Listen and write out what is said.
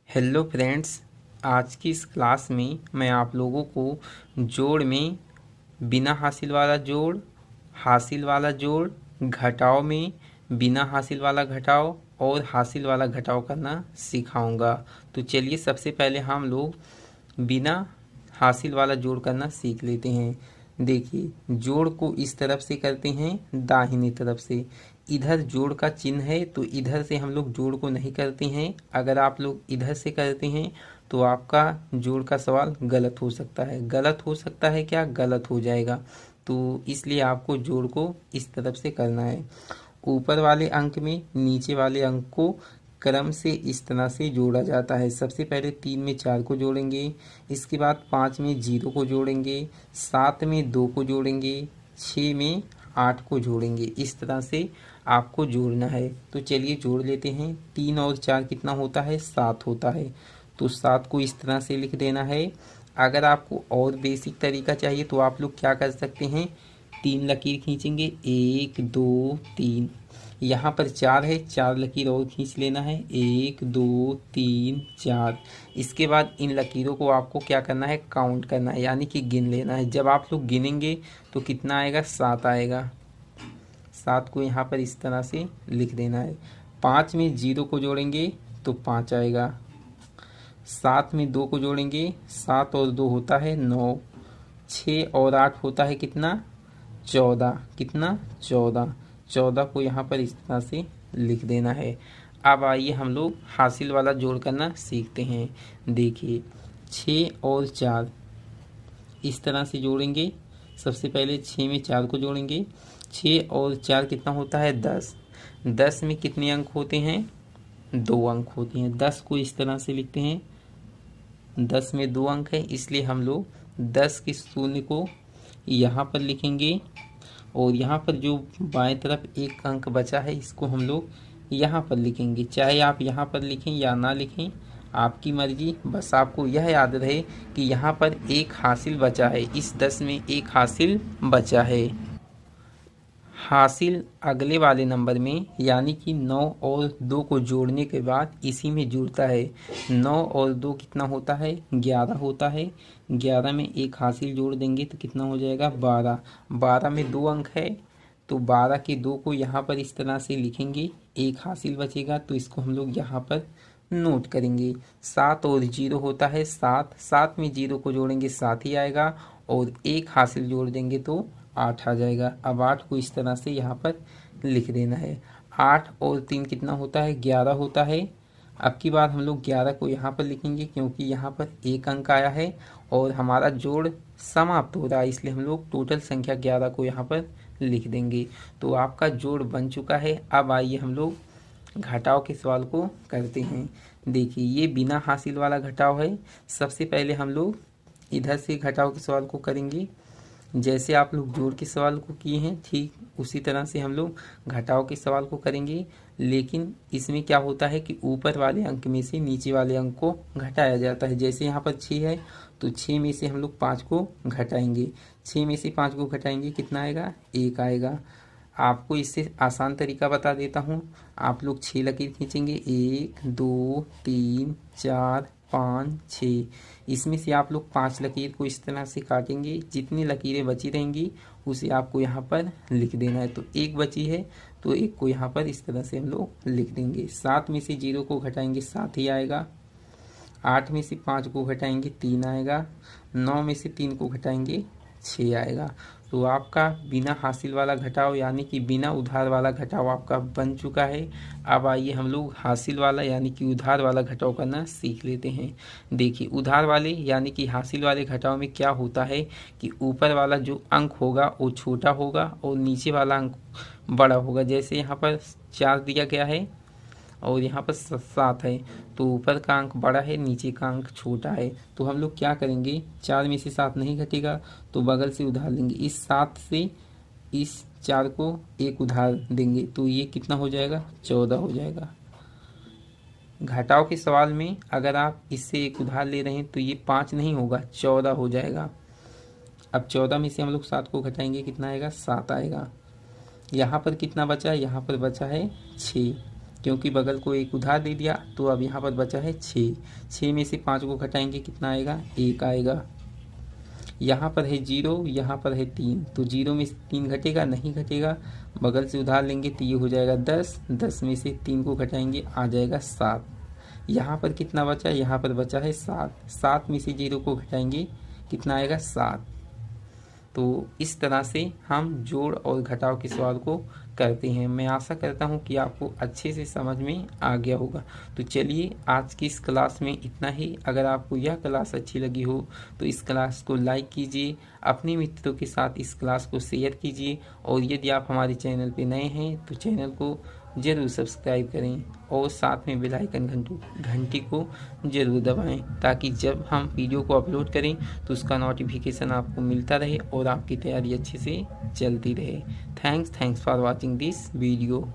Hello friends. आज की इस क्लास में मैं आप लोगों को जोड़ में बिना हासिल वाला जोड़, हासिल वाला जोड़, घटाव में बिना हासिल वाला घटाव और हासिल वाला घटाव करना सिखाऊंगा। तो चलिए सबसे पहले हम लोग बिना हासिल वाला जोड़ करना सीख लेते हैं। देखिए, जोड़ को इस तरफ से करते हैं, दाहिनी तरफ से। इधर जोड़ का चिन्ह है तो इधर से हम लोग जोड़ को नहीं करते हैं। अगर आप लोग इधर से करते हैं तो आपका जोड़ का सवाल गलत हो सकता है। गलत हो सकता है क्या? गलत हो जाएगा। तो इसलिए आपको जोड़ को इस तरफ से करना है। ऊपर वाले अंक में नीचे वाले अंक को क्रम से इस तरह से जोड़ा जाता है। सबसे पहले 3 में 4 को जोड़ेंगे, इसके बाद 5 में 0 को जोड़ेंगे, 7 में 2 को जोड़ेंगे, 6 में 8 को जोड़ेंगे। इस तरह से आपको जोड़ना है। तो चलिए जोड़ लेते हैं। 3 और 4 कितना होता है? 7 होता है। तो 7 को इस तरह से लिख देना है। अगर आपको और बेसिक तरीका चाहिए तो आप लोग क्या कर सकते हैं, 3 लकीर खींचेंगे, 1 2 3। यहाँ पर 4 है, 4 लकीर और खींच लेना है, 1 2 3 4। इसके बाद इन लकीरों को आपको क्या करना है, काउंट करना है, यानी कि गिन लेना है। जब आप लोग गिनेंगे तो कितना आएगा? 7 आएगा। 7 को यहाँ पर इस तरह से लिख देना है। 5 में 0 को जोड़ेंगे तो 5 आएगा। 7 में 2 को जोड़ेंगे, 7 और 2 होता है 9। 6 और 8 होता है कितना? 14। कितना? 14। 14 को यहाँ पर इस तरह से लिख देना है। अब आइए हम लोग हासिल वाला जोड़ करना सीखते हैं। देखिए, 6 और 4 इस तरह से जोड़ेंगे। सबसे पहले 6 में 4 को जोड़ेंगे। 6 और 4 कितना होता है? 10। 10 में कितने अंक होते हैं? 2 अंक होते हैं। 10 को इस तरह से लिखते हैं। 10 में 2 अंक है, इसलिए हम लोग 10 के शून्य को यहाँ पर लिखेंगे और यहाँ पर जो बाएं तरफ एक अंक बचा है इसको हम लोग यहाँ पर लिखेंगे। चाहे आप यहाँ पर लिखें या ना लिखें, आपकी मर्जी। बस आपको यह याद रहे कि यहाँ पर एक हासिल बचा है। इस 10 में एक हासिल बचा है। हासिल अगले वाले नंबर में, यानी कि 9 और 2 को जोड़ने के बाद इसी में जुड़ता है। 9 और 2 कितना होता है? 11 होता है। 11 में एक हासिल जोड़ देंगे तो कितना हो जाएगा? 12। 12 में 2 अंक है तो 12 के 2 को यहाँ पर इस तरह से लिखेंगे। एक हासिल बचेगा तो इसको हम लोग यहाँ पर नोट करेंगे। 7 और 0 होता है 7। 7 में 0 को जोड़ेंगे 7 ही आएगा और एक हासिल जोड़ देंगे तो 8 आ जाएगा। अब 8 को इस तरह से यहाँ पर लिख देना है। 8 और 3 कितना होता है? 11 होता है। अब की बार हम लोग 11 को यहाँ पर लिखेंगे क्योंकि यहाँ पर एक अंक आया है और हमारा जोड़ समाप्त हो रहा है, इसलिए हम लोग टोटल संख्या 11 को यहाँ पर लिख देंगे। तो आपका जोड़ बन चुका है। अब आइए हम लोग घटाव के सवाल को करते हैं। देखिए, ये बिना हासिल वाला घटाव है। सबसे पहले हम लोग इधर से घटाव के सवाल को करेंगे। जैसे आप लोग जोड़ के सवाल को किए हैं ठीक उसी तरह से हम लोग घटाव के सवाल को करेंगे। लेकिन इसमें क्या होता है कि ऊपर वाले अंक में से नीचे वाले अंक को घटाया जाता है। जैसे यहाँ पर 6 है तो 6 में से हम लोग 5 को घटाएंगे। 6 में से 5 को घटाएंगे, कितना आएगा? 1 आएगा। आपको इससे आसान तरीका बता देता हूँ। आप लोग 6 लकीर खींचेंगे, 1 2 3 4 5 6। इसमें से आप लोग 5 लकीर को इस तरह से काटेंगे। जितनी लकीरें बची रहेंगी उसे आपको यहाँ पर लिख देना है। तो एक बची है तो एक को यहाँ पर इस तरह से हम लोग लिख देंगे। 7 में से 0 को घटाएंगे 7 ही आएगा। 8 में से 5 को घटाएंगे 3 आएगा। 9 में से 3 को घटाएंगे 6 आएगा। तो आपका बिना हासिल वाला घटाव यानी कि बिना उधार वाला घटाव आपका बन चुका है। अब आइए हम लोग हासिल वाला यानी कि उधार वाला घटाव करना सीख लेते हैं। देखिए, उधार वाले यानी कि हासिल वाले घटाव में क्या होता है कि ऊपर वाला जो अंक होगा वो छोटा होगा और नीचे वाला अंक बड़ा होगा। जैसे यहाँ पर 4 दिया गया है और यहाँ पर 7 है तो ऊपर का अंक बड़ा है, नीचे का अंक छोटा है। तो हम लोग क्या करेंगे, 4 में से 7 नहीं घटेगा तो बगल से उधार लेंगे। इस 7 से इस 4 को एक उधार देंगे तो ये कितना हो जाएगा? 14 हो जाएगा। घटाव के सवाल में अगर आप इससे एक उधार ले रहे हैं तो ये 5 नहीं होगा, 14 हो जाएगा। अब 14 में से हम लोग 7 को घटाएंगे, कितना आएगा? 7 आएगा। यहाँ पर कितना बचा है? यहाँ पर बचा है 6। क्योंकि बगल को 1 उधार दे दिया, तो अब यहाँ पर बचा है 6। 6 में से 5 को घटाएंगे कितना आएगा, 1 आएगा। यहाँ पर है 0, यहाँ पर है 3, तो 0 में से 3 घटेगा, नहीं घटेगा। बगल से उधार लेंगे तो ये हो जाएगा 10। 10 में से 3 को घटाएंगे, आ जाएगा 7। यहाँ पर कितना बचा, यहाँ पर बचा है 7। 7 में से 0 को घटाएंगे, कितना आएगा, 7। तो इस तरह से हम जोड़ और घटाव के सवाल को करते हैं। मैं आशा करता हूँ कि आपको अच्छे से समझ में आ गया होगा। तो चलिए आज की इस क्लास में इतना ही। अगर आपको यह क्लास अच्छी लगी हो तो इस क्लास को लाइक कीजिए, अपने मित्रों के साथ इस क्लास को शेयर कीजिए, और यदि आप हमारे चैनल पर नए हैं तो चैनल को ज़रूर सब्सक्राइब करें और साथ में बेल आइकन घंटी को ज़रूर दबाएं, ताकि जब हम वीडियो को अपलोड करें तो उसका नोटिफिकेशन आपको मिलता रहे और आपकी तैयारी अच्छे से चलती रहे। Thanks for watching this video.